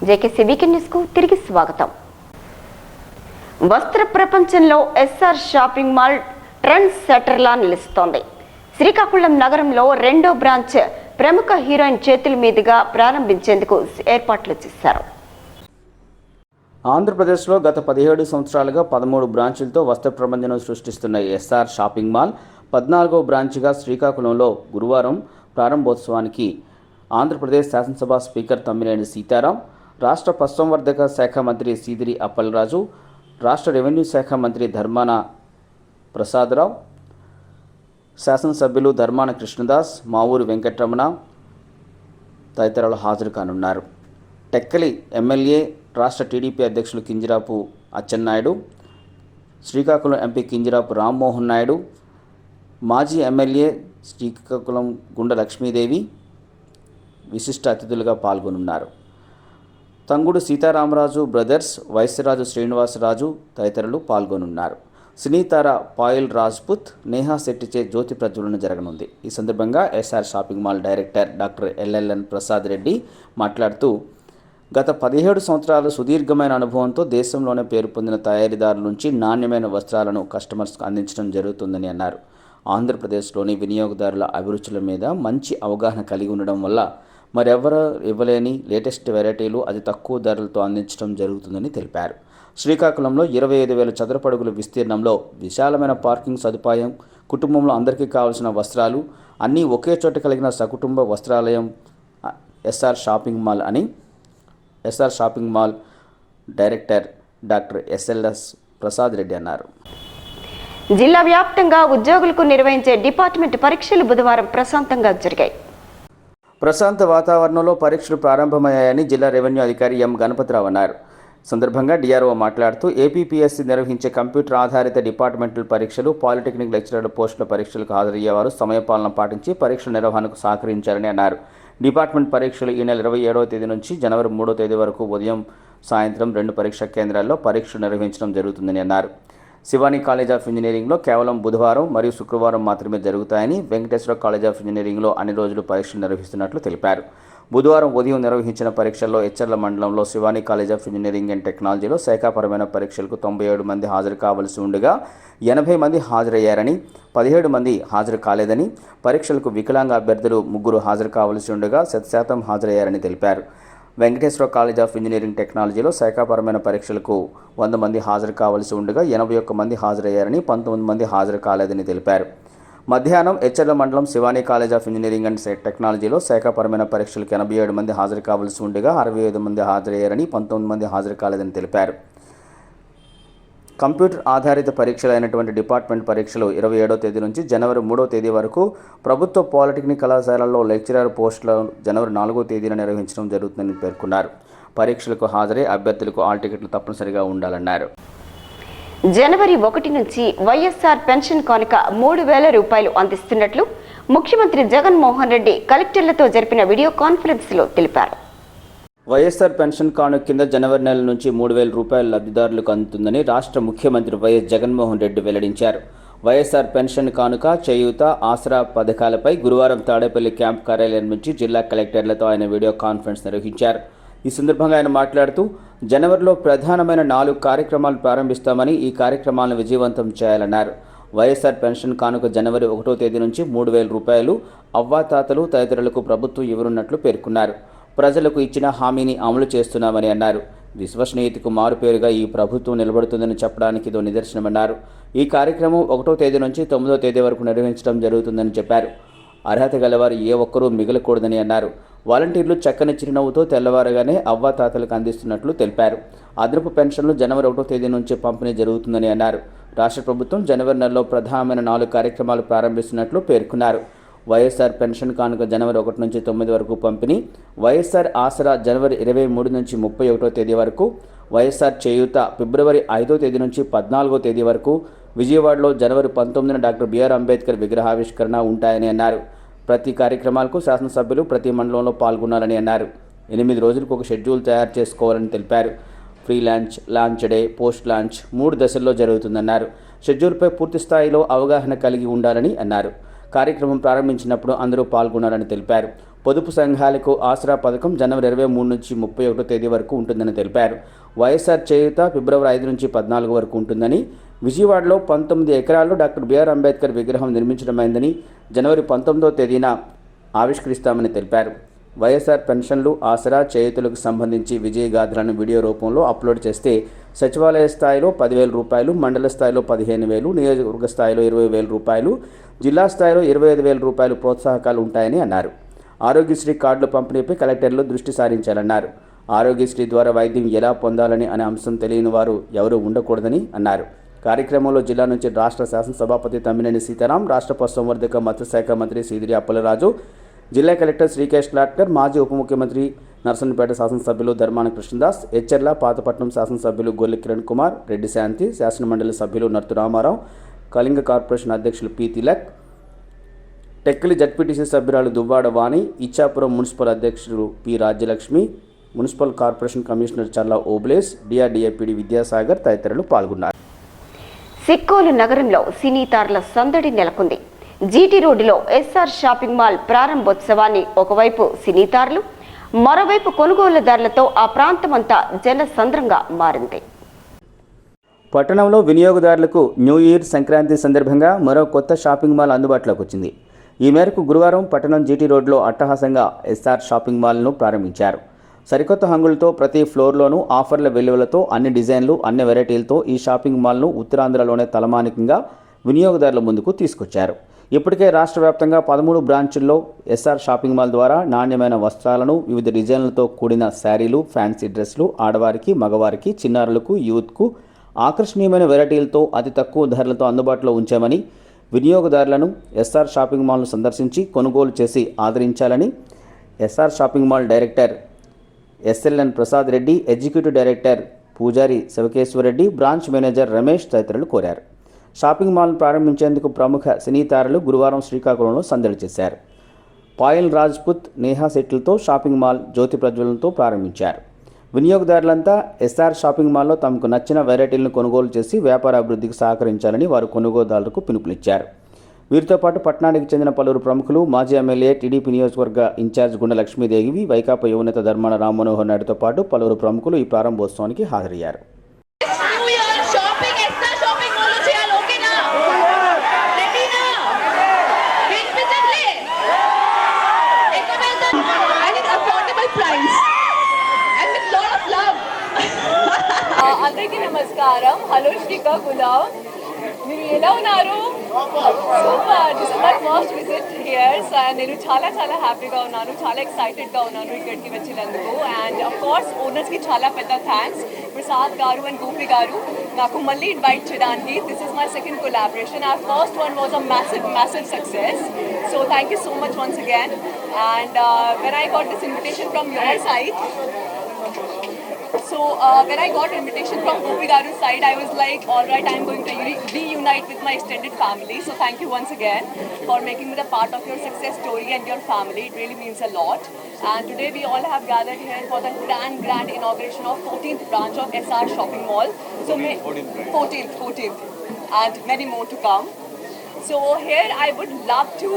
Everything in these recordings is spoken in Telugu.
జేకేసీ వీకెండ్ న్యూస్ కు తిరిగి స్వాగతం. వస్త్ర ప్రపంచంలో ఎస్ఆర్ షాపింగ్ మాల్ ట్రెండ్ సెట్టర్లా నిలుస్తోంది. శ్రీకాకుళం నగరంలో రెండో బ్రాంచ్ ప్రముఖ హీరోయిన్ చేతుల మీదుగా ప్రారంభించేందుకు ఏర్పాట్లు చేశారు. ఆంధ్రప్రదేశ్లో గత 17 సంవత్సరాలుగా 13 బ్రాంచులతో వస్త్ర ప్రపంచం సృష్టిస్తున్న ఎస్ఆర్ షాపింగ్ మాల్ 14వ బ్రాంచ్గా శ్రీకాకుళంలో గురువారం ప్రారంభోత్సవానికి ఆంధ్రప్రదేశ్ శాసనసభ స్పీకర్ తమ్మినేని సీతారాం, రాష్ట్ర పశుసంవర్ధక శాఖ మంత్రి సీదిరి అప్పలరాజు, రాష్ట్ర రెవెన్యూ శాఖ మంత్రి ధర్మాన ప్రసాదరావు, శాసనసభ్యులు ధర్మాన కృష్ణదాస్, మావూరి వెంకటరమణ తదితరులు హాజరు కానున్నారు. టెక్కలి ఎమ్మెల్యే, రాష్ట్ర టీడీపీ అధ్యక్షులు కింజరాపు అచ్చెన్నాయుడు, శ్రీకాకుళం ఎంపీ కింజరాపు రామ్మోహన్ నాయుడు, మాజీ ఎమ్మెల్యే శ్రీకాకుళం గుండ లక్ష్మీదేవి విశిష్ట అతిథులుగా పాల్గొనున్నారు. తంగుడు సీతారామరాజు బ్రదర్స్, వైశ్యరాజు శ్రీనివాసరాజు తదితరులు పాల్గొనున్నారు. సినీతార పాయల్ రాజ్పుత్, నేహా శెట్టిచే జ్యోతి ప్రజ్వలన జరగనుంది. ఈ సందర్భంగా SR shopping mall director doctor LLN Prasad Reddy మాట్లాడుతూ, గత 17 సంవత్సరాల సుదీర్ఘమైన అనుభవంతో దేశంలోనే పేరు పొందిన తయారీదారుల నుంచి నాణ్యమైన వస్త్రాలను కస్టమర్స్కు అందించడం జరుగుతుందని అన్నారు. ఆంధ్రప్రదేశ్లోని వినియోగదారుల అభిరుచుల మీద మంచి అవగాహన కలిగి ఉండడం వల్ల మరెవరూ ఇవ్వలేని లేటెస్ట్ వెరైటీలు అతి తక్కువ ధరలతో అందించడం జరుగుతుందని తెలిపారు. శ్రీకాకుళంలో 25,000 చదరపు అడుగుల విస్తీర్ణంలో విశాలమైన పార్కింగ్ సదుపాయం, కుటుంబంలో అందరికీ కావాల్సిన వస్త్రాలు అన్నీ ఒకే చోట కలిగిన సకుటుంబ వస్త్రాలయం ఎస్ఆర్ షాపింగ్ మాల్ అని SR shopping mall director doctor SLS Prasad Reddy అన్నారు. జిల్లా వ్యాప్తంగా ఉద్యోగులకు నిర్వహించే డిపార్ట్మెంట్ పరీక్షలు బుధవారం ప్రశాంతంగా జరిగాయి. ప్రశాంత వాతావరణంలో పరీక్షలు ప్రారంభమయ్యాయని జిల్లా రెవెన్యూ అధికారి ఎం గణపతిరావు అన్నారు. సందర్భంగా డిఆర్ఓ మాట్లాడుతూ ఏపీపీఎస్సీ నిర్వహించే కంప్యూటర్ ఆధారిత డిపార్ట్మెంటల్ పరీక్షలు, పాలిటెక్నిక్ లెక్చరర్ల పోస్టుల పరీక్షలకు హాజరయ్యేవారు సమయపాలన పాటించి పరీక్షల నిర్వహణకు సహకరించారని అన్నారు. డిపార్ట్మెంట్ పరీక్షలు ఈ నెల 27వ తేదీ నుంచి జనవరి 3వ తేదీ వరకు ఉదయం, సాయంత్రం 2 పరీక్షా కేంద్రాల్లో పరీక్షలు నిర్వహించడం జరుగుతుందని అన్నారు. శివాని కాలేజ్ ఆఫ్ ఇంజనీరింగ్లో కేవలం బుధవారం మరియు శుక్రవారం మాత్రమే జరుగుతాయని, వెంకటేశ్వర కాలేజ్ ఆఫ్ ఇంజనీరింగ్లో అన్ని రోజులు పరీక్షలు నిర్వహిస్తున్నట్లు తెలిపారు. బుధవారం ఉదయం నిర్వహించిన పరీక్షల్లో ఎచ్చర్ల మండలంలో Shivani college of engineering and టెక్నాలజీలో శాఖాపరమైన పరీక్షలకు 97 మంది హాజరు కావాల్సి ఉండగా 80 మంది హాజరయ్యారని, 17 మంది హాజరు కాలేదని, పరీక్షలకు వికలాంగ అభ్యర్థులు 3 హాజరు కావాల్సి ఉండగా 100% హాజరయ్యారని తెలిపారు. వెంకటేశ్వర కాలేజ్ ఆఫ్ ఇంజనీరింగ్ టెక్నాలజీలో శాఖాపరమైన పరీక్షలకు 100 మంది హాజరు కావాల్సి ఉండగా 81 మంది హాజరయ్యారని, 19 మంది హాజరు కాలేదని తెలిపారు. మధ్యాహ్నం ఎచ్చర్ల మండలం Shivani college of engineering and టెక్నాలజీలో శాఖాపరమైన పరీక్షలకు 87 మంది హాజరు కావాల్సి ఉండగా 65 మంది హాజరయ్యారని, 19 మంది హాజరు కాలేదని తెలిపారు. కంప్యూటర్ ఆధారిత పరీక్షలు అయినటువంటి డిపార్ట్మెంట్ పరీక్షలు 27వ తేదీ నుంచి జనవరి 3వ తేదీ వరకు, ప్రభుత్వ పాలిటెక్నిక్ కళాశాలల్లో లెక్చరర్ పోస్టులు జనవరి 4వ తేదీన నిర్వహించడం జరుగుతుందని పేర్కొన్నారు. పరీక్షలకు హాజరై అభ్యర్థులకు ఆల్ టికెట్లు తప్పనిసరిగా ఉండాలన్నారు. జనవరి 1 నుంచి వైఎస్ఆర్ పెన్షన్ కానుక 3,000 రూపాయలు అందిస్తున్నట్లు ముఖ్యమంత్రి జగన్మోహన్ రెడ్డి కలెక్టర్లతో జరిపిన వీడియో కాన్ఫరెన్స్లో తెలిపారు. వైఎస్ఆర్ పెన్షన్ కానుక కింద జనవరి నెల నుంచి 3,000 రూపాయలు లబ్ధిదారులకు అందుతుందని రాష్ట్ర ముఖ్యమంత్రి వైఎస్ జగన్మోహన్ రెడ్డి వెల్లడించారు. వైఎస్ఆర్ పెన్షన్ కానుక, చేయూత, ఆసరా పథకాలపై గురువారం తాడేపల్లి క్యాంప్ కార్యాలయం నుంచి జిల్లా కలెక్టర్లతో ఆయన వీడియో కాన్ఫరెన్స్ నిర్వహించారు. ఈ సందర్భంగా ఆయన మాట్లాడుతూ, జనవరిలో ప్రధానమైన 4 కార్యక్రమాలు ప్రారంభిస్తామని, ఈ కార్యక్రమాలను విజయవంతం చేయాలన్నారు. వైఎస్ఆర్ పెన్షన్ కానుక జనవరి 1వ తేదీ నుంచి 3,000 రూపాయలు అవ్వాతాతలు తదితరులకు ప్రభుత్వం ఇవ్వనున్నట్లు పేర్కొన్నారు. ప్రజలకు ఇచ్చిన హామీని అమలు చేస్తున్నామని అన్నారు. విశ్వసనీయతకు మారుపేరుగా ఈ ప్రభుత్వం నిలబడుతుందని చెప్పడానికి ఇదో నిదర్శనమన్నారు. ఈ కార్యక్రమం 1వ తేదీ నుంచి 9వ తేదీ వరకు నిర్వహించడం జరుగుతుందని చెప్పారు. అర్హత గలవారు ఏ ఒక్కరూ మిగలకూడదని అన్నారు. వాలంటీర్లు చక్కని చిరునవ్వుతో తెల్లవారుగానే అవ్వాతాతలకు అందిస్తున్నట్లు తెలిపారు. అదనపు పెన్షన్లు జనవరి 1వ తేదీ నుంచి పంపిణీ జరుగుతుందని అన్నారు. రాష్ట్ర ప్రభుత్వం జనవరి నెలలో ప్రధానమైన 4 కార్యక్రమాలు ప్రారంభిస్తున్నట్లు పేర్కొన్నారు. వైఎస్ఆర్ పెన్షన్ కానుక జనవరి 1 నుంచి 9 వరకు పంపిణీ, వైఎస్ఆర్ ఆసరా జనవరి 23 నుంచి 31వ తేదీ వరకు, వైఎస్ఆర్ చేయూత ఫిబ్రవరి 5వ తేదీ నుంచి 14వ తేదీ వరకు, విజయవాడలో జనవరి 19న డాక్టర్ బిఆర్ అంబేద్కర్ విగ్రహావిష్కరణ ఉంటాయని అన్నారు. ప్రతి కార్యక్రమాలకు శాసనసభ్యులు ప్రతి మండలంలో పాల్గొనాలని అన్నారు. 8 రోజులకు ఒక షెడ్యూల్ తయారు చేసుకోవాలని తెలిపారు. Free launch, launch day, post launch 3 దశల్లో జరుగుతుందన్నారు. షెడ్యూల్పై పూర్తి స్థాయిలో అవగాహన కలిగి ఉండాలని అన్నారు. కార్యక్రమం ప్రారంభించినప్పుడు అందరూ పాల్గొనాలని తెలిపారు. పొదుపు సంఘాలకు ఆసరా పథకం జనవరి 23 నుంచి 31 తేదీ వరకు ఉంటుందని తెలిపారు. వైఎస్ఆర్ చేయూత ఫిబ్రవరి 5 నుంచి 14 వరకు ఉంటుందని, విజయవాడలో 19 ఎకరాల్లో డాక్టర్ బిఆర్ అంబేద్కర్ విగ్రహం నిర్మించడమైందని జనవరి 19వ తేదీన ఆవిష్కరిస్తామని తెలిపారు. వైఎస్ఆర్ పెన్షన్లు, ఆసరా, చేయూతలకు సంబంధించి విజయగాథలను వీడియో రూపంలో అప్లోడ్ చేస్తే సచివాలయ స్థాయిలో 10,000 రూపాయలు, మండల స్థాయిలో 15,000, నియోజకవర్గ స్థాయిలో 20,000 రూపాయలు, జిల్లా స్థాయిలో 25,000 రూపాయలు ప్రోత్సాహకాలు ఉంటాయని అన్నారు. ఆరోగ్యశ్రీ కార్డుల పంపిణీపై కలెక్టర్లు దృష్టి సారించాలన్నారు. ఆరోగ్యశ్రీ ద్వారా వైద్యం ఎలా పొందాలని అనే అంశం తెలియని వారు ఎవరూ ఉండకూడదని అన్నారు. కార్యక్రమంలో జిల్లా నుంచి రాష్ట్ర శాసనసభాపతి తమ్మినేని సీతారాం, రాష్ట్ర పశుసంవర్ధక మత్స్యశాఖ మంత్రి సీదిరి అప్పలరాజు, జిల్లా కలెక్టర్ శ్రీకేష్ లాట్కర్, మాజీ ఉప ముఖ్యమంత్రి నర్సన్నపేట శాసనసభ్యులు ధర్మాన కృష్ణదాస్, హెచ్చర్ల, పాతపట్నం శాసనసభ్యులు గొల్లి కిరణ్ కుమార్, రెడ్డి శాంతి, శాసనమండలి సభ్యులు నర్తు రామారావు, కళింగ కార్పొరేషన్ అధ్యక్షులు పి తిలక్, టెక్కలి జడ్పీటీసీ సభ్యురాలు దువ్వాడ వాణి, ఇచ్చాపురం మున్సిపల్ అధ్యక్షులు P Rajyalakshmi, municipal corporation commissioner Challa Obles, DRDA PD Vidyasagar తదితరులు పాల్గొన్నారు. సిక్కోలు నగరంలో సినీ తారల సందడి నెలకొంది. జీటీ రోడ్డులో ఎస్ఆర్ షాపింగ్ మాల్ ప్రారంభోత్సవాన్ని ఒకవైపు సినీ తారలు, మరోవైపు కొనుగోలుదారులతో ఆ ప్రాంతమంతా జనసంద్రంగా మారింది. పట్టణంలో వినియోగదారులకు న్యూ ఇయర్, సంక్రాంతి సందర్భంగా మరో కొత్త షాపింగ్ మాల్ అందుబాటులోకి వచ్చింది. ఈ మేరకు గురువారం పట్టణం జీటీ రోడ్లో అట్టహాసంగా ఎస్ఆర్ షాపింగ్ మాల్ను ప్రారంభించారు. సరికొత్త హంగులతో ప్రతి ఫ్లోర్లోనూ ఆఫర్ల వెలువలతో అన్ని డిజైన్లు, అన్ని వెరైటీలతో ఈ షాపింగ్ మాల్ను ఉత్తరాంధ్రలోనే తలమానికంగా వినియోగదారుల ముందుకు తీసుకొచ్చారు. ఇప్పటికే రాష్ట్ర వ్యాప్తంగా 13 బ్రాంచుల్లో ఎస్ఆర్ షాపింగ్ మాల్ ద్వారా నాణ్యమైన వస్త్రాలను, వివిధ డిజైన్లతో కూడిన శారీలు, ఫ్యాన్సీ డ్రెస్లు, ఆడవారికి, మగవారికి, చిన్నారులకు, యూత్కు ఆకర్షణీయమైన వెరైటీలతో అతి తక్కువ ధరలతో అందుబాటులో ఉంచామని, వినియోగదారులను ఎస్ఆర్ షాపింగ్ మాల్ను సందర్శించి కొనుగోలు చేసి ఆదరించాలని SR shopping mall director SLN Prasad Reddy, executive director Pujari Sivakeswarareddy, branch manager Ramesh తదితరులు కోరారు. షాపింగ్ మాల్ను ప్రారంభించేందుకు ప్రముఖ సినీ తారలు గురువారం శ్రీకాకుళంలో సందడి చేశారు. పాయల్ రాజ్పుత్, నేహా శెట్టిలతో షాపింగ్ మాల్ జ్యోతి ప్రజ్వలనతో ప్రారంభించారు. వినియోగదారులంతా ఎస్ఆర్ షాపింగ్ మాల్లో తమకు నచ్చిన వెరైటీలను కొనుగోలు చేసి వ్యాపార అభివృద్ధికి సహకరించాలని వారు కొనుగోలుదారులకు పిలుపునిచ్చారు. వీరితో పాటు పట్టణానికి చెందిన పలువురు ప్రముఖులు, మాజీ ఎమ్మెల్యే, టీడీపీ నియోజకవర్గ ఇన్ఛార్జ్ గుండె లక్ష్మీదేవి, వైకాపా యువనేత ధర్మాన రామ్మనోహర్ నాయుడుతో పాటు పలువురు ప్రముఖులు ఈ ప్రారంభోత్సవానికి హాజరయ్యారు. అందరికీ నమస్కారం. హలో శ్రీకాకుళం, మీరు ఎలా ఉన్నారు? Super. This is my first visit here. నేను చాలా హ్యాపీగా ఉన్నాను, చాలా ఎక్సైటెడ్గా ఉన్నాను ఇక్కడికి వచ్చినందుకు. అండ్ అఫ్ కోర్స్ ఓనర్స్కి చాలా పెద్ద థ్యాంక్స్, ప్రసాద్ గారు అండ్ గోపి గారు నాకు మళ్ళీ ఇన్వైట్ చేయడానికి. This is my second collaboration. Our first one was a massive success. So thank you so much once again. And when I got this invitation from your side, when I got invitation from Gopi Garu's side, I was like, all right, I'm going to reunite with my extended family. So thank you once again for making me the part of your success story and your family. It really means a lot. And today we all have gathered here for the grand inauguration of 14th branch of SR Shopping Mall. So 14th, and many more to come. So here I would love to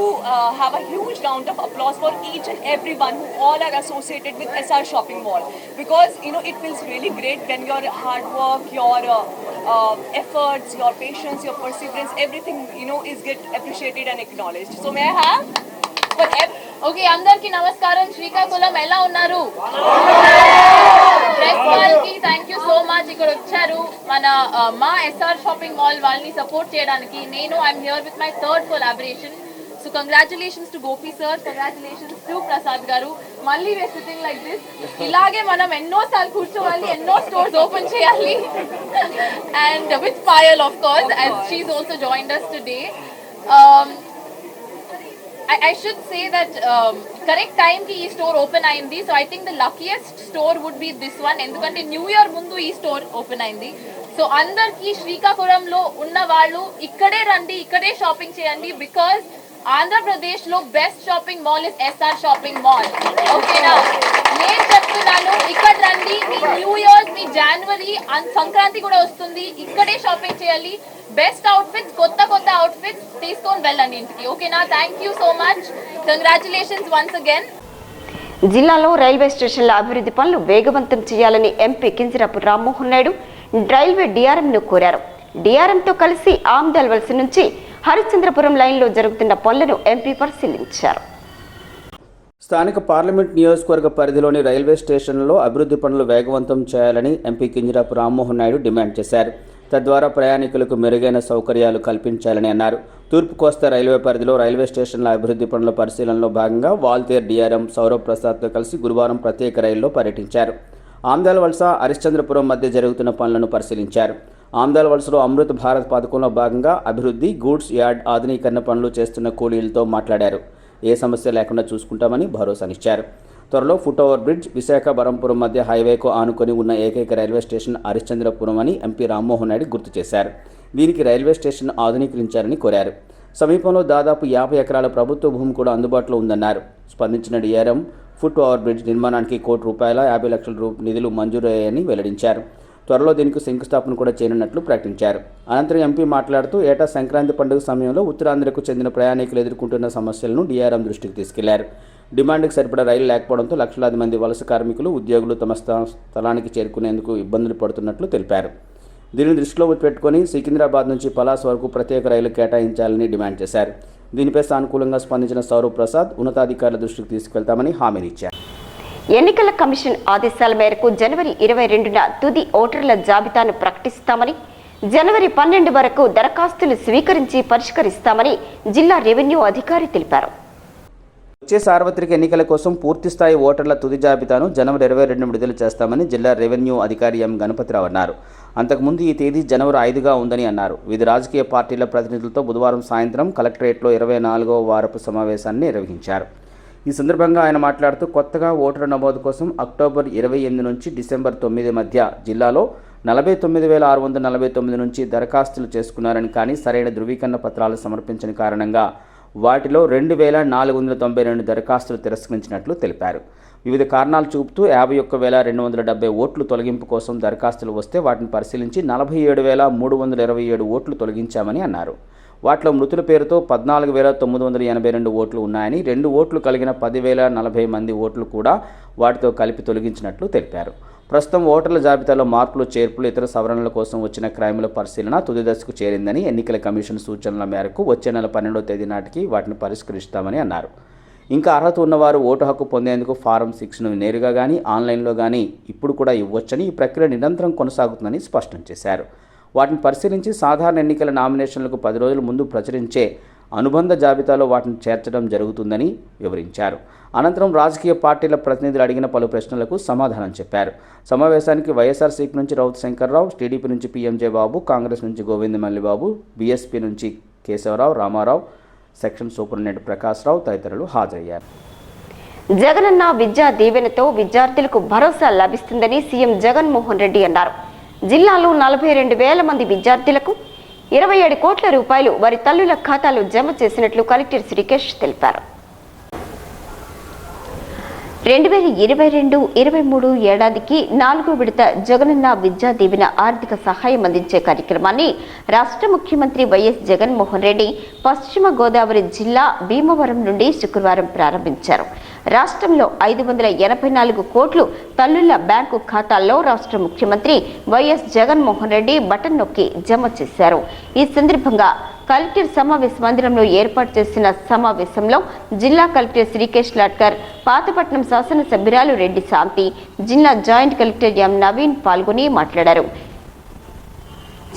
have a huge round of applause for each and everyone who all are associated with SR Shopping Mall, because it feels really great when your hard work, your efforts, your patience, your perseverance, everything is get appreciated and acknowledged. So may I have okay, అందరికి నమస్కారం. శ్రీకాకుళం ఎలా ఉన్నారు? ప్రెస్ వాళ్ళకి థ్యాంక్ యూ సో మచ్. ఇక్కడ వచ్చారు మా ఎస్ఆర్ షాపింగ్ మాల్ వాళ్ళని సపోర్ట్ చేయడానికి. I'm here with my third collaboration. So congratulations to Gopi sir, congratulations to Prasad garu. మళ్ళీ we are sitting like this. ఇలాగే మనం ఎన్నోసార్లు కూర్చోవాలి, ఎన్నో స్టోర్స్ ఓపెన్ చేయాలి. And with Payal of course, and she is also joined us today. I should say that correct time ki ee store open ayindi. So I think the luckiest store would be this one, endukante new year mundu ee store open ayindi. So andarki Srikakulam lo unna vallu ikkade randi, ikkade shopping cheyandi, because Andhra Pradesh lo best shopping mall is SR Shopping Mall. Okay na, నేను చెప్తున్నాను, ఇక్కడ రండి. మీ న్యూ ఇయర్స్, మీ జనవరి, సంక్రాంతి కూడా వస్తుంది, ఇక్కడే షాపింగ్ చేయాలి. బెస్ట్ అవుట్ఫిట్స్, కొత్త అవుట్ఫిట్స్ తీసుకొని వెళ్ళండి ఇంటికి. ఓకేనా? Thank you so much. Congratulations once again. జిల్లాలో రైల్వే స్టేషన్ల అభివృద్ధి పనులు వేగవంతం చేయాలని ఎంపీ కింజరాపు రామ్మోహన్ నాయుడు రైల్వే డిఆర్ఎంను కోరారు. డిఆర్ఎంతో కలిసి ఆమ్దాల్ వలస నుంచి హరిశ్చంద్రపురం లైన్లో జరుగుతున్న పనులను ఎంపీ పరిశీలించారు. స్థానిక పార్లమెంట్ నియోజకవర్గ పరిధిలోని రైల్వే స్టేషన్లలో అభివృద్ధి పనులు వేగవంతం చేయాలని ఎంపీ కింజరాపు రామ్మోహన్ నాయుడు డిమాండ్ చేశారు. తద్వారా ప్రయాణికులకు మెరుగైన సౌకర్యాలు కల్పించాలని అన్నారు. తూర్పు కోస్తా రైల్వే పరిధిలో రైల్వే స్టేషన్ల అభివృద్ధి పనుల పరిశీలనలో భాగంగా వాల్తేర్ డిఆర్ఎం సౌరవ్ ప్రసాద్తో కలిసి గురువారం ప్రత్యేక రైల్లో పర్యటించారు. ఆమ్దాల్ వలస హరిశ్చంద్రపురం మధ్య జరుగుతున్న పనులను పరిశీలించారు. ఆమ్దాల్ వలసలో అమృత్ భారత్ పథకంలో భాగంగా అభివృద్ధి, గూడ్స్ యార్డ్ ఆధునీకరణ పనులు చేస్తున్న కూలీలతో మాట్లాడారు. ఏ సమస్య లేకుండా చూసుకుంటామని భరోసానిచ్చారు. త్వరలో foot over bridge, Visakha Berhampur మధ్య హైవేకు ఆనుకొని ఉన్న ఏకైక రైల్వే స్టేషన్ హరిశ్చంద్రపురం అని ఎంపీ రామ్మోహన్ నాయుడు గుర్తు చేశారు. దీనికి రైల్వే స్టేషన్ ఆధునీకరించారని కోరారు. సమీపంలో దాదాపు 50 ఎకరాల ప్రభుత్వ భూమి కూడా అందుబాటులో ఉందన్నారు. స్పందించిన డిఆర్ఎం ఫుట్ ఓవర్ బ్రిడ్జ్ నిర్మాణానికి ₹1,50,00,000 50 లక్షల నిధులు మంజూరయ్యాయని వెల్లడించారు. త్వరలో దీనికి శంకుస్థాపన కూడా చేయనున్నట్లు ప్రకటించారు. అనంతరం ఎంపీ మాట్లాడుతూ ఏటా సంక్రాంతి పండుగ సమయంలో ఉత్తరాంధ్రకు చెందిన ప్రయాణికులు ఎదుర్కొంటున్న సమస్యలను డిఆర్ఎం దృష్టికి తీసుకెళ్లారు. డిమాండ్కి సరిపడా రైలు లేకపోవడంతో లక్షలాది మంది వలస కార్మికులు, ఉద్యోగులు తమ స్థలానికి చేరుకునేందుకు ఇబ్బందులు పడుతున్నట్లు తెలిపారు. దీనిని దృష్టిలో పెట్టుకుని సికింద్రాబాద్ నుంచి పలాస్ వరకు ప్రత్యేక రైలు కేటాయించాలని డిమాండ్ చేశారు. దీనిపై సానుకూలంగా స్పందించిన సౌరవ్ ప్రసాద్ ఉన్నతాధికారుల దృష్టికి తీసుకెళ్తామని హామీనిచ్చారు. ఎన్నికల కమిషన్ ఆదేశాల మేరకు జనవరి 22న తుది ఓటర్ల జాబితాను ప్రకటిస్తామని, జనవరి 12 వరకు దరఖాస్తులు స్వీకరించి పరిష్కరిస్తామని జిల్లా రెవెన్యూ అధికారి తెలిపారు. వచ్చే సార్వత్రిక ఎన్నికల కోసం పూర్తిస్థాయి ఓటర్ల తుది జాబితాను జనవరి 22న విడుదల చేస్తామని జిల్లా రెవెన్యూ అధికారి ఎం గణపతిరావు అన్నారు. అంతకుముందు ఈ తేదీ జనవరి 5గా ఉందని అన్నారు. వివిధ రాజకీయ పార్టీల ప్రతినిధులతో బుధవారం సాయంత్రం కలెక్టరేట్లో 24వ వారపు సమావేశాన్ని నిర్వహించారు. ఈ సందర్భంగా ఆయన మాట్లాడుతూ కొత్తగా ఓటరు నమోదు కోసం అక్టోబర్ 28 నుంచి డిసెంబర్ 9 మధ్య జిల్లాలో 49,649 నుంచి దరఖాస్తులు చేసుకున్నారని, కానీ సరైన ధృవీకరణ పత్రాలు సమర్పించని కారణంగా వాటిలో 2,492 దరఖాస్తులు తిరస్కరించినట్లు తెలిపారు. వివిధ కారణాలు చూపుతూ 51,270 ఓట్లు తొలగింపు కోసం దరఖాస్తులు వస్తే వాటిని పరిశీలించి 47,327 ఓట్లు తొలగించామని అన్నారు. వాటిలో మృతుల పేరుతో 14,982 ఓట్లు ఉన్నాయని, 2 ఓట్లు కలిగిన 10,040 మంది ఓట్లు కూడా వాటితో కలిపి తొలగించినట్లు తెలిపారు. ప్రస్తుతం ఓటర్ల జాబితాలో మార్పులు, చేర్పులు, ఇతర సవరణల కోసం వచ్చిన క్రైముల పరిశీలన తుది దశకు చేరిందని, ఎన్నికల కమిషన్ సూచనల మేరకు వచ్చే నెల 12వ తేదీ నాటికి వాటిని పరిష్కరిస్తామని అన్నారు. ఇంకా అర్హత ఉన్నవారు ఓటు హక్కు పొందేందుకు ఫారం 6ను నేరుగా కానీ ఆన్లైన్లో కానీ ఇప్పుడు కూడా ఇవ్వొచ్చని, ఈ ప్రక్రియ నిరంతరం కొనసాగుతుందని స్పష్టం చేశారు. వాటిని పరిశీలించి సాధారణ ఎన్నికల నామినేషన్లకు 10 రోజుల ముందు ప్రచురించే అనుబంధ జాబితాలో వాటిని చేర్చడం జరుగుతుందని వివరించారు. అనంతరం రాజకీయ పార్టీల ప్రతినిధులు అడిగిన పలు ప్రశ్నలకు సమాధానం చెప్పారు. సమావేశానికి వైఎస్ఆర్సీపీ నుంచి రౌత్ శంకర్రావు, టీడీపీ నుంచి పీఎంజే బాబు, కాంగ్రెస్ నుంచి గోవింద మల్లిబాబు, బీఎస్పీ నుంచి కేశవరావు, రామారావు, సెక్షన్ సూపరింటెండెంట్ ప్రకాశ్రావు తదితరులు హాజరయ్యారు. జగనన్న విద్యా దీవెనతో విద్యార్థులకు భరోసా లభిస్తుందని సీఎం జగన్మోహన్ రెడ్డి అన్నారు. జిల్లాలో 42,000 మంది విద్యార్థులకు 27 కోట్ల రూపాయలు వారి తల్లుల ఖాతాలో జమ చేసినట్లు కలెక్టర్ శ్రీకేష్ తెలిపారు. 2022-23 ఏడాదికి 4వ విడత జగనన్న విద్యా దీవెన ఆర్థిక సహాయం అందించే కార్యక్రమాన్ని రాష్ట్ర ముఖ్యమంత్రి వైఎస్ జగన్మోహన్ రెడ్డి పశ్చిమ గోదావరి జిల్లా భీమవరం నుండి శుక్రవారం ప్రారంభించారు. రాష్ట్రంలో 584 కోట్లు తల్లుల బ్యాంకు ఖాతాల్లో రాష్ట్ర ముఖ్యమంత్రి వైఎస్ జగన్మోహన్ రెడ్డి బటన్ నొక్కి జమ చేశారు. ఈ సందర్భంగా కలెక్టర్ సమావేశ మందిరంలో ఏర్పాటు చేసిన సమావేశంలో జిల్లా కలెక్టర్ శ్రీకేష్ లాట్కర్, పాతపట్నం శాసనసభ్యురాలు రెడ్డి శాంతి, జిల్లా జాయింట్ కలెక్టర్ ఎం నవీన్ పాల్గొని మాట్లాడారు.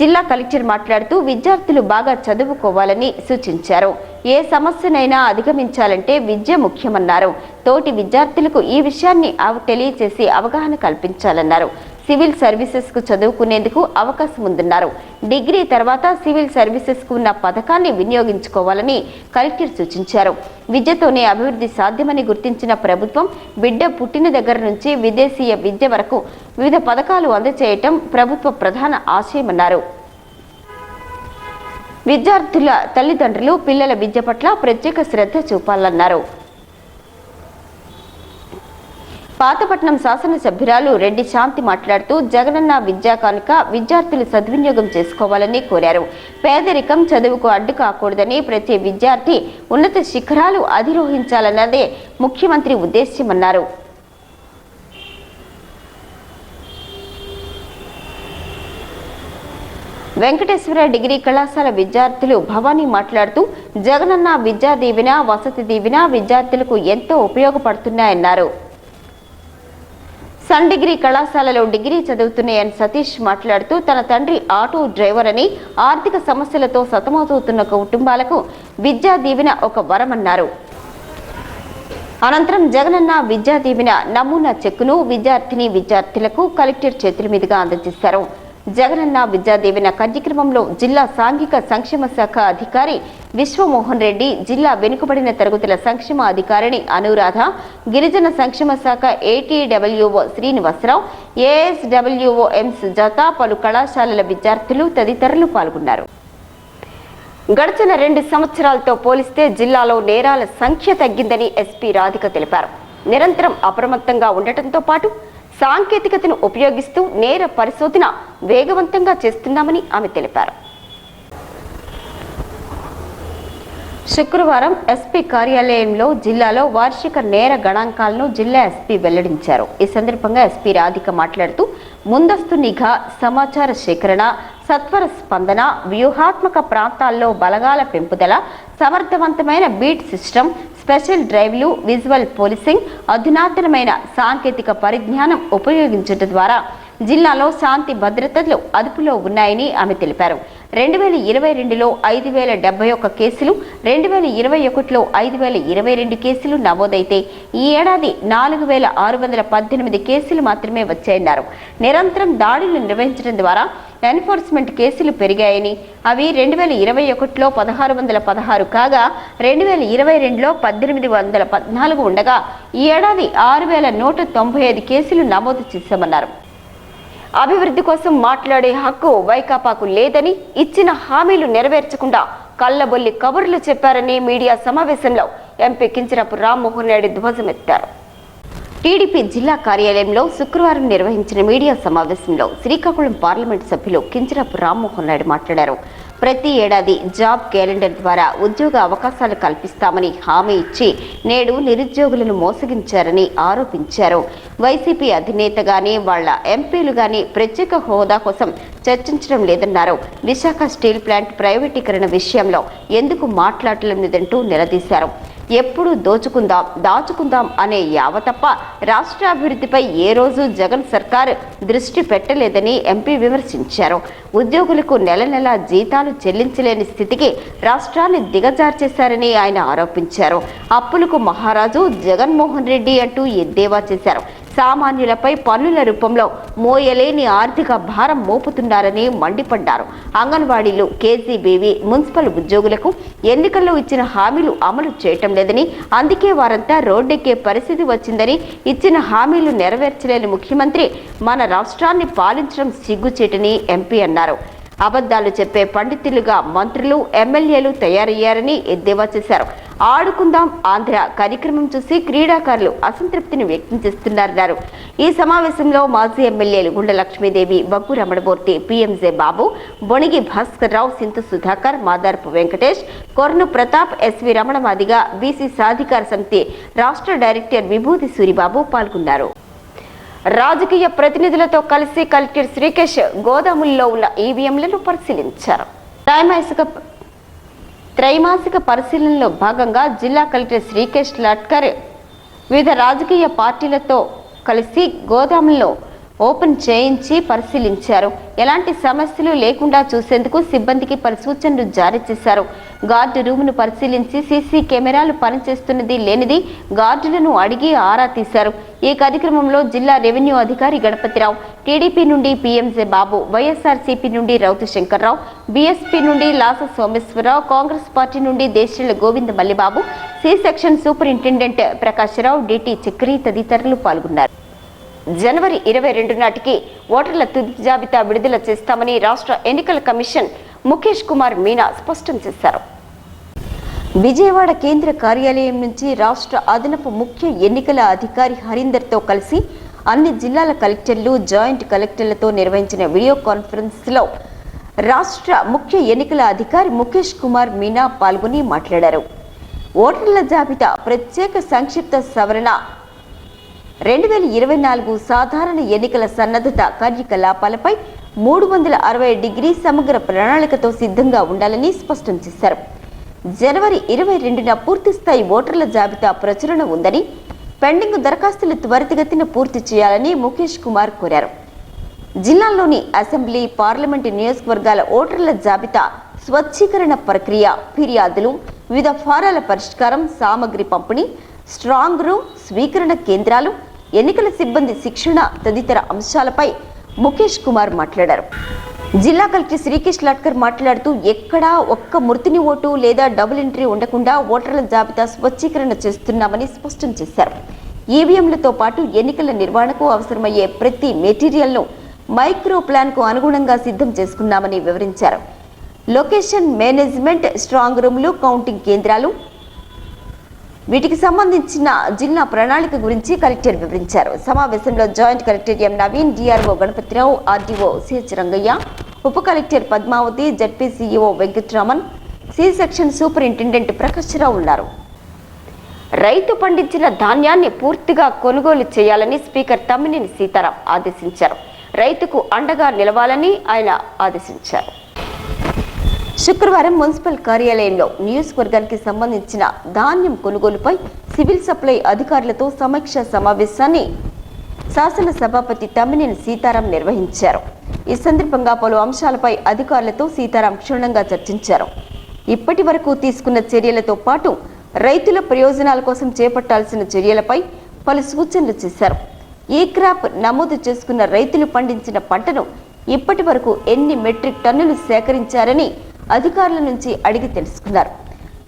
జిల్లా కలెక్టర్ మాట్లాడుతూ విద్యార్థులు బాగా చదువుకోవాలని సూచించారు. ఏ సమస్యనైనా అధిగమించాలంటే విద్య ముఖ్యమన్నారు. తోటి విద్యార్థులకు ఈ విషయాన్ని తెలియజేసి అవగాహన కల్పించాలన్నారు. సివిల్ సర్వీసెస్ కు చదువుకునేందుకు అవకాశం ఉందన్నారు. డిగ్రీ తర్వాత సివిల్ సర్వీసెస్ కు ఉన్న పథకాన్ని వినియోగించుకోవాలని కలెక్టర్ సూచించారు. విద్యతోనే అభివృద్ధి సాధ్యమని గుర్తించిన ప్రభుత్వం బిడ్డ పుట్టిన దగ్గర నుంచి విదేశీయ విద్య వరకు వివిధ పథకాలు అందజేయటం ప్రభుత్వ ప్రధాన ఆశయమన్నారు. విద్యార్థుల తల్లిదండ్రులు పిల్లల విద్య పట్ల ప్రత్యేక శ్రద్ధ చూపాలన్నారు. పాతపట్నం శాసనసభ్యురాలు రెడ్డి శాంతి మాట్లాడుతూ జగనన్న విద్యా కానుక విద్యార్థులు సద్వినియోగం చేసుకోవాలని కోరారు. పేదరికం చదువుకు అడ్డు కాకూడదని ప్రతి విద్యార్థి ఉన్నత శిఖరాలు అధిరోహించాలన్నదే ముఖ్యమంత్రి ఉద్దేశ్యమన్నారు. వెంకటేశ్వర డిగ్రీ కళాశాల విద్యార్థులు భవానీ మాట్లాడుతూ జగనన్న విద్యా దీవెన వసతి దీవెన విద్యార్థులకు ఎంతో ఉపయోగపడుతున్నాయన్నారు. సన్ డిగ్రీ కళాశాలలో డిగ్రీ చదువుతున్న ఎన్ సతీష్ మాట్లాడుతూ తన తండ్రి ఆటో డ్రైవర్ అని ఆర్థిక సమస్యలతో సతమతమవుతున్న కుటుంబాలకు విద్యా దీవెన ఒక వరమన్నారు. అనంతరం జగనన్న విద్యా దీవెన నమూనా చెక్కును విద్యార్థులకు కలెక్టర్ చేతుల మీదుగా అందజేశారు. జగనన్న విద్యా దీవెన కార్యక్రమంలో జిల్లా సాంఘిక సంక్షేమ శాఖ అధికారి విశ్వమోహన్ రెడ్డి, జిల్లా వెనుకబడిన తరగతుల సంక్షేమ అధికారిణి అనురాధ, గిరిజన సంక్షేమ శాఖ ఏటీడబ్ల్యూఓ శ్రీనివాసరావు, ఏఎస్డబ్ల్యూఓ ఎం సుజాత, పలు కళాశాలల విద్యార్థులు తదితరులు పాల్గొన్నారు. గడిచిన 2 సంవత్సరాలతో పోలిస్తే జిల్లాలో నేరాల సంఖ్య తగ్గిందని ఎస్పీ రాధిక తెలిపారు. నిరంతరం అప్రమత్తంగా ఉండటంతో పాటు సాంకేతికతను ఉపయోగిస్తూ నేర పరిశోధన వేగవంతంగా చేస్తున్నామని ఆమె తెలిపారు. శుక్రవారం ఎస్పీ కార్యాలయంలో జిల్లాలో వార్షిక నేర గణాంకాలను జిల్లా ఎస్పీ వెల్లడించారు. ఈ సందర్భంగా ఎస్పీ రాధిక మాట్లాడుతూ ముందస్తు నిఘా, సమాచార సేకరణ, సత్వర స్పందన, వ్యూహాత్మక ప్రాంతాల్లో బలగాల పెంపుదల, సమర్థవంతమైన బీట్ సిస్టమ్, స్పెషల్ డ్రైవ్లు, విజువల్ పోలీసింగ్, అధునాతనమైన సాంకేతిక పరిజ్ఞానం ఉపయోగించడం ద్వారా జిల్లాలో శాంతి భద్రతలు అదుపులో ఉన్నాయని ఆమె తెలిపారు. 2022లో 5071 కేసులు, 2021లో 5022 కేసులు నమోదైతే ఈ ఏడాది 4618 కేసులు మాత్రమే వచ్చాయన్నారు. నిరంతరం దాడులు నిర్వహించడం ద్వారా ఎన్ఫోర్స్మెంట్ కేసులు పెరిగాయని, అవి 2021లో 1616 కాగా 2022లో 1814 ఉండగా ఈ ఏడాది 6195 కేసులు నమోదు చేశామన్నారు. అభివృద్ధి కోసం మాట్లాడే హక్కు వైకాపాకు లేదని, ఇచ్చిన హామీలు నెరవేర్చకుండా కళ్ళబొల్లి కబుర్లు చెప్పారని మీడియా సమావేశంలో ఎంపీ కింజరాపు రామ్మోహన్ రెడ్డి ధ్వజమెత్తారు. టీడీపీ జిల్లా కార్యాలయంలో శుక్రవారం నిర్వహించిన మీడియా సమావేశంలో శ్రీకాకుళం పార్లమెంటు సభ్యులు కింజరాపు రామ్మోహన్ రెడ్డి మాట్లాడారు. ప్రతి ఏడాది జాబ్ క్యాలెండర్ ద్వారా ఉద్యోగ అవకాశాలు కల్పిస్తామని హామీ ఇచ్చి నేడు నిరుద్యోగులను మోసగించారని ఆరోపించారు. వైసీపీ అధినేత గాని వాళ్ల ఎంపీలు గాని ప్రత్యేక హోదా కోసం చర్చించడం లేదన్నారు. విశాఖ స్టీల్ ప్లాంట్ ప్రైవేటీకరణ విషయంలో ఎందుకు మాట్లాడటం లేదంటూ నిలదీశారు. ఎప్పుడు దాచుకుందాం అనే యావ తప్ప రాష్ట్రాభివృద్ధిపై ఏ రోజు జగన్ సర్కార్ దృష్టి పెట్టలేదని ఎంపీ విమర్శించారు. ఉద్యోగులకు నెల నెలా జీతాలు చెల్లించలేని స్థితికి రాష్ట్రాన్ని దిగజార్చేశారని ఆయన ఆరోపించారు. అప్పులకు మహారాజు జగన్మోహన్ రెడ్డి అంటూ ఎద్దేవా చేశారు. సామాన్యులపై పన్నుల రూపంలో మోయలేని ఆర్థిక భారం మోపుతున్నారని మండిపడ్డారు. అంగన్వాడీలు, కేజీబీవీ, మున్సిపల్ ఉద్యోగులకు ఎన్నికల్లో ఇచ్చిన హామీలు అమలు చేయటం లేదని, అందుకే వారంతా రోడ్డెక్కే పరిస్థితి వచ్చిందని, ఇచ్చిన హామీలు నెరవేర్చలేని ముఖ్యమంత్రి మన రాష్ట్రాన్ని పాలించడం సిగ్గుచేటని ఎంపీ అన్నారు. అబద్ధాలు చెప్పే పండితులుగా మంత్రులు, ఎమ్మెల్యేలు తయారయ్యారని ఎద్దేవా చేశారు. ఆడుకుందాం ఆంధ్ర కార్యక్రమం చూసి క్రీడాకారులు అసంతృప్తిని వ్యక్తం చేస్తున్నారన్నారు. ఈ సమావేశంలో మాజీ ఎమ్మెల్యేలు గుండె లక్ష్మీదేవి, బగ్గు రమణమూర్తి, పీఎంజే బాబు, బొణిగి భాస్కర్ రావు, సింతు సుధాకర్, మాదార్పు వెంకటేష్, కొర్ను ప్రతాప్, ఎస్వి రమణమాదిగా, బీసీ సాధికార సమితి రాష్ట్ర డైరెక్టర్ విభూతి సూరిబాబు పాల్గొన్నారు. రాజకీయ ప్రతినిధులతో కలిసి కలెక్టర్ శ్రీకేష్ గోదాముల్లో ఉన్న ఈవీఎంలను పరిశీలించారు. త్రైమాసిక పరిశీలనలో భాగంగా జిల్లా కలెక్టర్ శ్రీకేష్ లట్కర్ వివిధ రాజకీయ పార్టీలతో కలిసి గోదాముల్లో ఓపెన్ చేయించి పరిశీలించారు. ఎలాంటి సమస్యలు లేకుండా చూసేందుకు సిబ్బందికి పలు సూచనలు జారీ చేశారు. గార్డు రూమును పరిశీలించి సీసీ కెమెరాలు పనిచేస్తున్నది లేనిది గార్డులను అడిగి ఆరా తీశారు. ఈ కార్యక్రమంలో జిల్లా రెవెన్యూ అధికారి గణపతిరావు, టీడీపీ నుండి పీఎంజే బాబు, వైఎస్ఆర్సీపీ నుండి రౌతు శంకర్రావు, బీఎస్పీ నుండి లాస సోమేశ్వరరావు, కాంగ్రెస్ పార్టీ నుండి Desila Govinda Mallibabu, C section superintendent Prakashrao, DT Chakri తదితరులు పాల్గొన్నారు. జనవరి 22 నాటికి ఓటర్ల తుది జాబితా విడుదల చేస్తామని రాష్ట్ర ఎన్నికల కమిషన్ ముఖేష్ కుమార్ మీనా స్పష్టం చేశారు. విజయవాడ కేంద్ర కార్యాలయం నుంచి రాష్ట్ర అదనపు ముఖ్య ఎన్నికల అధికారి హరీందర్తో కలిసి అన్ని జిల్లాల కలెక్టర్లు, జాయింట్ కలెక్టర్లతో నిర్వహించిన వీడియో కాన్ఫరెన్స్లో రాష్ట్ర ముఖ్య ఎన్నికల అధికారి ముఖేష్ కుమార్ మీనా పాల్గొని మాట్లాడారు. ఓటర్ల జాబితా ప్రత్యేక సంక్షిప్త సవరణ 2024 సాధారణ ఎన్నికల సన్నద్ధత కార్యకలాపాలపై 360 సమగ్ర ప్రణాళికతో సిద్ధంగా ఉండాలని స్పష్టం చేశారు. జనవరి 22న పూర్తిస్థాయి ఓటర్ల జాబితా ప్రచురణ ఉందని, పెండింగ్ దరఖాస్తులు త్వరితగతిన పూర్తి చేయాలని ముఖేష్ కుమార్ కోరారు. జిల్లాల్లోని అసెంబ్లీ, పార్లమెంటు నియోజకవర్గాల ఓటర్ల జాబితా స్వచ్ఛీకరణ ప్రక్రియ, ఫిర్యాదులు, వివిధ ఫారాల పరిష్కారం, సామగ్రి పంపిణీ, స్ట్రాంగ్ రూమ్, స్వీకరణ కేంద్రాలు, ఎన్నికల సిబ్బంది శిక్షణ తదితర అంశాలపై ముఖేష్ కుమార్ మాట్లాడారు. జిల్లా కలెక్టర్ శ్రీకేష్ లాట్కర్ మాట్లాడుతూ ఎక్కడా ఒక్క మృతిని ఓటు లేదా డబుల్ ఎంట్రీ ఉండకుండా ఓటర్ల జాబితా స్వచ్ఛీకరణ చేస్తున్నామని స్పష్టం చేశారు. ఈవీఎంలతో పాటు ఎన్నికల నిర్వహణకు అవసరమయ్యే ప్రతి మెటీరియల్ను మైక్రో ప్లాన్కు అనుగుణంగా సిద్ధం చేసుకున్నామని వివరించారు. లొకేషన్ మేనేజ్మెంట్, స్ట్రాంగ్ రూమ్లు, కౌంటింగ్ కేంద్రాలు, వీటికి సంబంధించిన జిల్లా ప్రణాళిక గురించి కలెక్టర్ వివరించారు. సమావేశంలో joint collector M Naveen, DRO Ganapatirao, RDO CH Rangaiah, ఉప collector Padmavathi, ZP CEO Venkatraman, C section superintendent Prakashrao ఉన్నారు. రైతు పండించిన ధాన్యాన్ని పూర్తిగా కొనుగోలు చేయాలని స్పీకర్ తమ్మినేని సీతారాం ఆదేశించారు. రైతుకు అండగా నిలవాలని ఆయన ఆదేశించారు. శుక్రవారం మున్సిపల్ కార్యాలయంలో నియోజకవర్గానికి సంబంధించిన ధాన్యం కొనుగోలుపై సివిల్ సప్లై అధికారులతో సమీక్ష సమావేశాన్ని శాసన సభాపతి తమ్మినేని సీతారాం నిర్వహించారు. ఈ సందర్భంగా పలు అంశాలపై అధికారులతో సీతారాం క్షుణ్ణంగా చర్చించారు. ఇప్పటి వరకు తీసుకున్న చర్యలతో పాటు రైతుల ప్రయోజనాల కోసం చేపట్టాల్సిన చర్యలపై పలు సూచనలు చేశారు. ఈ క్రాప్ నమోదు చేసుకున్న రైతులు పండించిన పంటను ఇప్పటి వరకు ఎన్ని మెట్రిక్ టన్నులు సేకరించారని అధికారుల నుంచి అడిగి తెలుసుకున్నారు.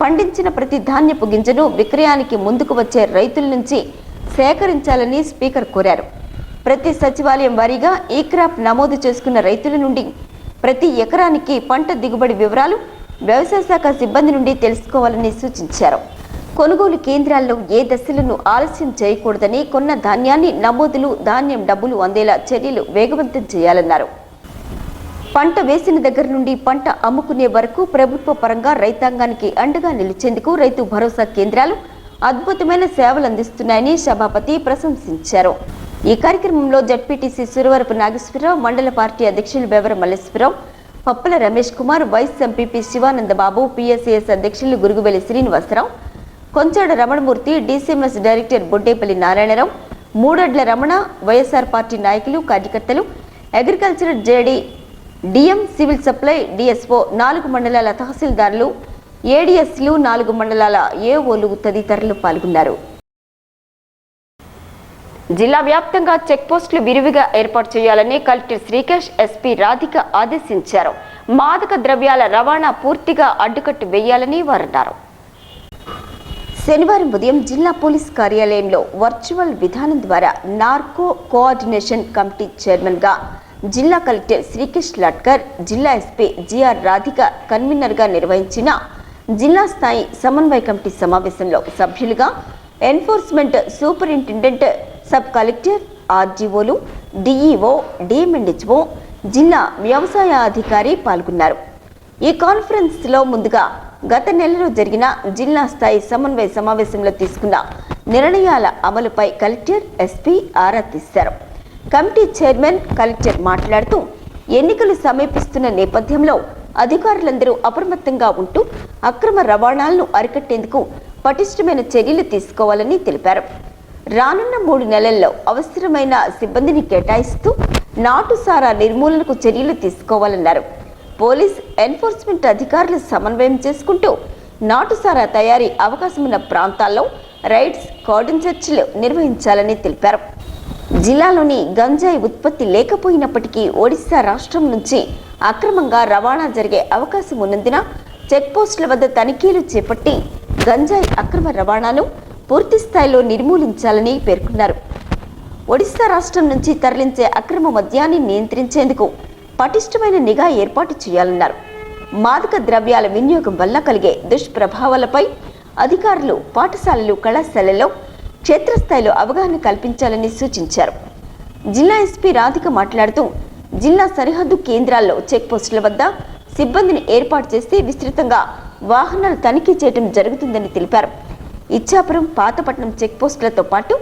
పండించిన ప్రతి ధాన్యపు గింజను విక్రయానికి ముందుకు వచ్చే రైతుల నుంచి సేకరించాలని స్పీకర్ కోరారు. ప్రతి సచివాలయం వారీగా ఈ క్రాప్ నమోదు చేసుకున్న రైతుల నుండి ప్రతి ఎకరానికి పంట దిగుబడి వివరాలు వ్యవసాయ శాఖ సిబ్బంది నుండి తెలుసుకోవాలని సూచించారు. కొనుగోలు కేంద్రాల్లో ఏ దశలను ఆలస్యం చేయకూడదని, కొన్న ధాన్యాన్ని నమోదులు, ధాన్యం డబ్బులు అందేలా చర్యలు వేగవంతం చేయాలన్నారు. పంట వేసిన దగ్గర నుండి పంట అమ్ముకునే వరకు ప్రభుత్వ పరంగా రైతాంగానికి అండగా నిలిచేందుకు రైతు భరోసా కేంద్రాలు అద్భుతమైన సేవలు అందిస్తున్నాయని సభాపతి ప్రశంసించారు. ఈ కార్యక్రమంలో జడ్పీటీసీ సురవరపు నాగేశ్వరరావు, మండల పార్టీ అధ్యక్షులు Bevara Malleswararao, Pappala Ramesh Kumar, vice MPP Sivanandababu, PSAS అధ్యక్షులు Guruguvelli Srinivasarao, Konchada Ramanamurthy, DCMS director Boddepalli Narayanarao, Mudadla Ramana, YSR party నాయకులు, కార్యకర్తలు, agriculture JD, DM, civil supply, DSO, 4 మండలాల తహసీల్దార్లు, ఏడీఎస్లు, 4 మండలాల ఏఓలు తదితరులు పాల్గొన్నారు. జిల్లా వ్యాప్తంగా చెక్ పోస్టులు విరివిగా ఏర్పాటు చేయాలని కలెక్టర్ శ్రీకేష్, ఎస్పీ రాధిక ఆదేశించారు. మాదక ద్రవ్యాల రవాణా పూర్తిగా అడ్డుకట్టు వేయాలని వారన్నారు. శనివారం ఉదయం జిల్లా పోలీస్ కార్యాలయంలో వర్చువల్ విధానం ద్వారా నార్కో కోఆర్డినేషన్ కమిటీ చైర్మన్గా జిల్లా కలెక్టర్ శ్రీకేష్ లాట్కర్, జిల్లా ఎస్పీ జిఆర్ రాధిక కన్వీనర్గా నిర్వహించిన జిల్లా స్థాయి సమన్వయ కమిటీ సమావేశంలో సభ్యులుగా ఎన్ఫోర్స్మెంట్ సూపరింటెండెంట్, సబ్ కలెక్టర్, ఆర్డీఓలు, డిఈఓ, డిఎంఎండ్హెచ్ఓ, జిల్లా వ్యవసాయ అధికారి పాల్గొన్నారు. ఈ కాన్ఫరెన్స్లో ముందుగా గత నెలలో జరిగిన జిల్లా స్థాయి సమన్వయ సమావేశంలో తీసుకున్న నిర్ణయాల అమలుపై కలెక్టర్, ఎస్పీ ఆరా తీశారు. కమిటీ చైర్మన్ కలెక్టర్ మాట్లాడుతూ ఎన్నికలు సమీపిస్తున్న నేపథ్యంలో అధికారులందరూ అప్రమత్తంగా ఉంటూ అక్రమ రవాణాలను అరికట్టేందుకు పటిష్టమైన చర్యలు తీసుకోవాలని తెలిపారు. రానున్న 3 నెలల్లో అవసరమైన సిబ్బందిని కేటాయిస్తూ నాటుసారా నిర్మూలనకు చర్యలు తీసుకోవాలన్నారు. పోలీస్, ఎన్ఫోర్స్మెంట్ అధికారులు సమన్వయం చేసుకుంటూ నాటుసారా తయారీ అవకాశం ఉన్న ప్రాంతాల్లో రైడ్స్, కార్డన్ సెర్చ్లు నిర్వహించాలని తెలిపారు. జిల్లాలోని గంజాయి ఉత్పత్తి లేకపోయినప్పటికీ ఒడిశా రాష్ట్రం నుంచి అక్రమంగా రవాణా జరిగే అవకాశం ఉన్నందున చెక్పోస్టుల వద్ద తనిఖీలు చేపట్టి గంజాయి అక్రమ రవాణాను పూర్తి స్థాయిలో నిర్మూలించాలని పేర్కొన్నారు. ఒడిశా రాష్ట్రం నుంచి తరలించే అక్రమ మద్యాన్ని నియంత్రించేందుకు పటిష్టమైన నిఘా ఏర్పాటు చేయాలన్నారు. మాదక ద్రవ్యాల వినియోగం వల్ల కలిగే దుష్ప్రభావాలపై అధికారులు పాఠశాలలు కళాశాలల్లో క్షేత్రస్థాయిలో అవగాహన కల్పించాలని సూచించారు. జిల్లా ఎస్పీ రాధిక మాట్లాడుతూ జిల్లా సరిహద్దు కేంద్రాల్లో చెక్పోస్టుల వద్ద సిబ్బందిని ఏర్పాటు చేసి విస్తృతంగా వాహనాలు తనిఖీ చేయడం జరుగుతుందని తెలిపారు. ఇచ్చాపురం, పాతపట్నం చెక్పోస్టులతో పాటు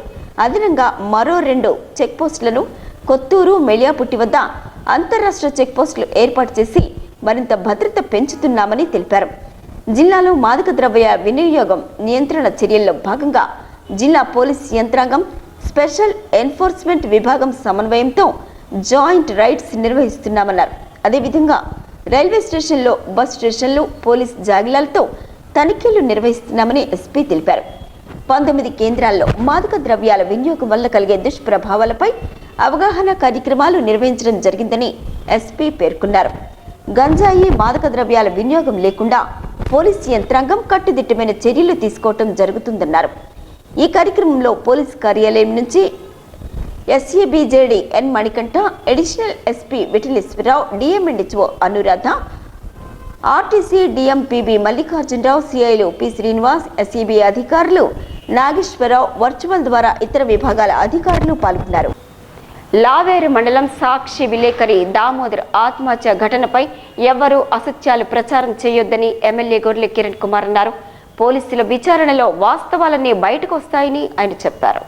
అదనంగా మరో 2 చెక్పోస్టులను కొత్తూరు, మెళియాపుట్టి వద్ద అంతర్రాష్ట్ర చెక్పోస్టులు ఏర్పాటు చేసి మరింత భద్రత పెంచుతున్నామని తెలిపారు. జిల్లాలో మాదక ద్రవ్య వినియోగం నియంత్రణ చర్యల్లో భాగంగా జిల్లా పోలీస్ యంత్రాంగం, స్పెషల్ ఎన్ఫోర్స్మెంట్ విభాగం సమన్వయంతో జాయింట్ రైడ్స్ నిర్వహిస్తున్నామన్నారు. అదేవిధంగా రైల్వే స్టేషన్లో, బస్ స్టేషన్లు, పోలీస్ జాగిలాలతో తనిఖీలు నిర్వహిస్తున్నామని ఎస్పీ తెలిపారు. 19 కేంద్రాల్లో మాదక ద్రవ్యాల వినియోగం వల్ల కలిగే దుష్ప్రభావాలపై అవగాహన కార్యక్రమాలు నిర్వహించడం జరిగిందని ఎస్పీ పేర్కొన్నారు. గంజాయి, మాదక ద్రవ్యాల వినియోగం లేకుండా పోలీస్ యంత్రాంగం కట్టుదిట్టమైన చర్యలు తీసుకోవటం జరుగుతుందన్నారు. ఈ కార్యక్రమంలో పోలీస్ కార్యాలయం నుంచి ఎస్ఏబిజేడి N Manikantha, additional SP Vithaleswararao, DM and HO Anuradha, RTC డిఎంపీబీ మల్లికార్జునరావు, సిఐలు పి శ్రీనివాస్, ఎస్ఈబి అధికారులు నాగేశ్వరరావు, వర్చువల్ ద్వారా ఇతర విభాగాల అధికారులు పాల్గొన్నారు. లావేరు మండలం సాక్షి విలేకరి దామోదర్ ఆత్మహత్య ఘటనపై ఎవ్వరూ అసత్యాలు ప్రచారం చేయొద్దని ఎమ్మెల్యే గొర్లె కిరణ్ కుమార్ అన్నారు. పోలీసుల విచారణలో వాస్తవాలన్నీ బయటకు వస్తాయని ఆయన చెప్పారు.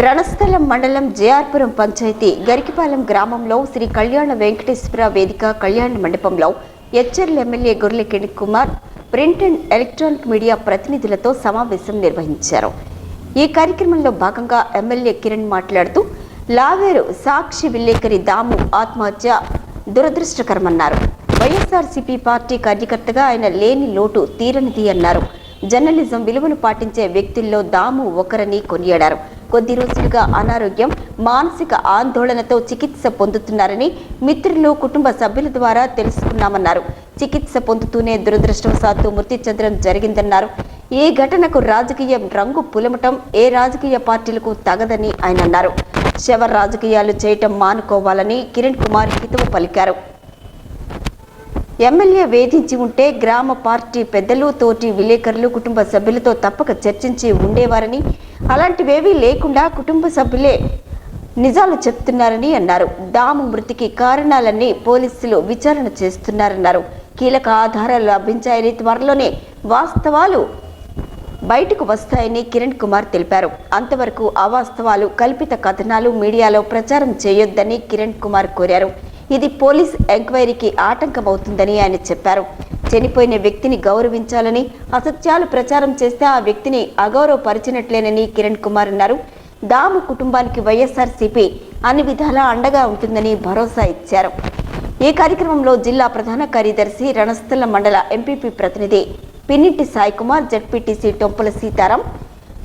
రణస్థలం మండలం జేఆర్పురం పంచాయతీ గరికిపాలెం గ్రామంలో శ్రీ కళ్యాణ వెంకటేశ్వర వేదిక కళ్యాణ మండపంలో ఎచ్చర్ల ఎమ్మెల్యే గొర్లె Kiran Kumar print and electronic media ప్రతినిధులతో సమావేశం నిర్వహించారు. ఈ కార్యక్రమంలో భాగంగా ఎమ్మెల్యే కిరణ్ మాట్లాడుతూ లావేరు సాక్షి విలేకరి దాము ఆత్మహత్య దురదృష్టకరమన్నారు. వైఎస్ఆర్సీపీ పార్టీ కార్యకర్తగా ఆయన లేని లోటు తీరనిది అన్నారు. జర్నలిజం విలువను పాటించే వ్యక్తుల్లో దాము ఒకరని కొనియాడారు. కొద్ది రోజులుగా అనారోగ్యం, మానసిక ఆందోళనతో చికిత్స పొందుతున్నారని మిత్రులు, కుటుంబ సభ్యుల ద్వారా తెలుసుకున్నామన్నారు. చికిత్స పొందుతూనే దురదృష్టవశాత్తు మృతి చెందడం జరిగిందన్నారు. ఈ ఘటనకు రాజకీయ రంగు పులమటం ఏ రాజకీయ పార్టీలకు తగదని ఆయన అన్నారు. శవ రాజకీయాలు చేయటం మానుకోవాలని కిరణ్ కుమార్ హితవు పలికారు. ఎమ్మెల్యే వేధించి ఉంటే గ్రామ పార్టీ పెద్దలు, తోటి విలేకరులు, కుటుంబ సభ్యులతో తప్పక చర్చించి ఉండేవారని, అలాంటివేవీ లేకుండా కుటుంబ సభ్యులే నిజాలు చెప్తున్నారని అన్నారు. దాము మృతికి కారణాలన్నీ పోలీసులు విచారణ చేస్తున్నారన్నారు. కీలక ఆధారాలు లభించాయని, త్వరలోనే వాస్తవాలు బయటకు వస్తాయని కిరణ్ కుమార్ తెలిపారు. అంతవరకు అవాస్తవాలు, కల్పిత కథనాలు మీడియాలో ప్రచారం చేయొద్దని కిరణ్ కుమార్ కోరారు. ఇది పోలీస్ ఎంక్వైరీకి ఆటంకమవుతుందని ఆయన చెప్పారు. చనిపోయిన వ్యక్తిని గౌరవించాలని, అసత్యాలు ప్రచారం చేస్తే ఆ వ్యక్తిని అగౌరవపరిచినట్లేనని కిరణ్ కుమార్ అన్నారు. దాము కుటుంబానికి వైఎస్ఆర్సీపీ అన్ని విధాలా అండగా ఉంటుందని భరోసా ఇచ్చారు. ఈ కార్యక్రమంలో జిల్లా ప్రధాన కార్యదర్శి, రణస్థల మండల ఎంపీపీ ప్రతినిధి పిన్నిటి సాయి కుమార్, జడ్పీటీసీ టొంపుల సీతారాం,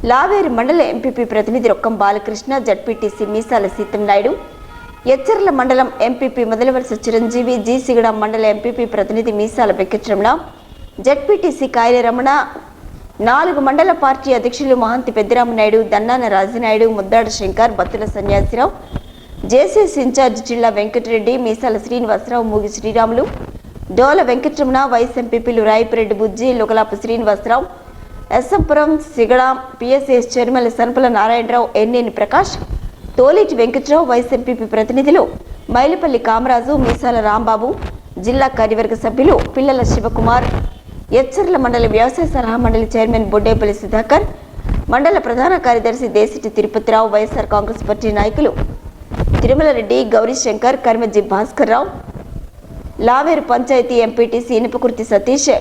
లావేరు మండల ఎంపీపీ ప్రతినిధి రొక్కం బాలకృష్ణ, జడ్పీటీసీ మీసాల సీతం నాయుడు, ఎచ్చర్ల మండలం ఎంపీపీ మొదలవలస చిరంజీవి, జీసిగడ మండల ఎంపీపీ ప్రతినిధి మీసాల వెంకటరమణ, జడ్పీటీసీ కాయల రమణ, 4 మండల పార్టీ అధ్యక్షులు మహంతి పెద్దిరామనాయుడు, దన్నాన రాజనాయుడు, ముద్దాడ శంకర్, బత్తుల సన్యాసిరావు, జేసీఎస్ ఇన్ఛార్జ్ జిల్లా వెంకటరెడ్డి, మీసాల శ్రీనివాసరావు, మూగి శ్రీరాములు, డోల వెంకటరమణ, వైస్ ఎంపీపీలు Raipureddy Bujji, Lugalapu Srinivasarao, SMPuram Sigada, PSS chairman Sanapala Narayanarao, Enneni Prakash, Toleti Venkatrao, vice MPP ప్రతినిధులు మైలపల్లి కామరాజు, మీసాల రాంబాబు, జిల్లా కార్యవర్గ సభ్యులు పిల్లల శివకుమార్, ఎచ్చర్ల మండల వ్యవసాయ సలహా మండలి చైర్మన్ బొడ్డేపల్లి సుధాకర్, మండల ప్రధాన కార్యదర్శి దేశిటి తిరుపతిరావు, వైఎస్ఆర్ కాంగ్రెస్ పార్టీ నాయకులు తిరుమల రెడ్డి, గౌరీశంకర్, కర్మజీ భాస్కర్ రావు, లావేరు పంచాయతీ ఎంపీటీసీ ఇనుపకుర్తి సతీష్,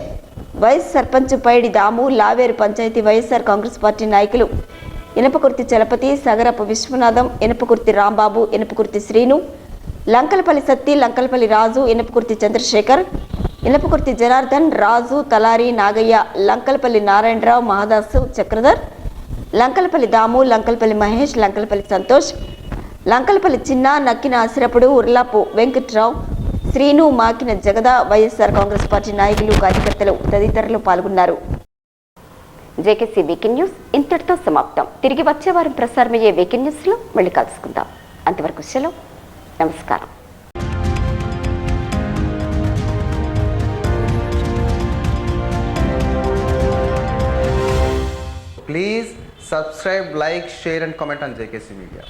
వైస్ సర్పంచ్ పైడి దాము, లావేరు పంచాయతీ వైఎస్ఆర్ కాంగ్రెస్ పార్టీ నాయకులు ఇనపకుర్తి చలపతి, సగరపు విశ్వనాథం, ఇనపకుర్తి రాంబాబు, ఇనపకుర్తి శ్రీను, లంకలపల్లి సత్తి, లంకలపల్లి రాజు, ఇనపకుర్తి చంద్రశేఖర్, ఇనపకుర్తి జనార్దన్, రాజు, తలారి, నాగయ్య, లంకలపల్లి నారాయణరావు, మహాదాసు, చక్రధర్, లంకలపల్లి దాము, లంకలపల్లి మహేష్, లంకలపల్లి సంతోష్, లంకలపల్లి చిన్న, నక్కిన ఆసిరపుడు, ఉర్లాపు వెంకట్రావు, శ్రీను, మాకిన జగద, వైఎస్ఆర్ కాంగ్రెస్ పార్టీ నాయకులు, కార్యకర్తలు తదితరులు పాల్గొన్నారు. జేకేసీ వీకెండ్ న్యూస్ ఇంతటితో సమాప్తం. తిరిగి వచ్చే వారం ప్రసారమయ్యే వీకెండ్ న్యూస్లో మళ్ళీ కలుసుకుందాం. అంతవరకు సెలవు. నమస్కారం. please subscribe, like, share and comment on JKC Media.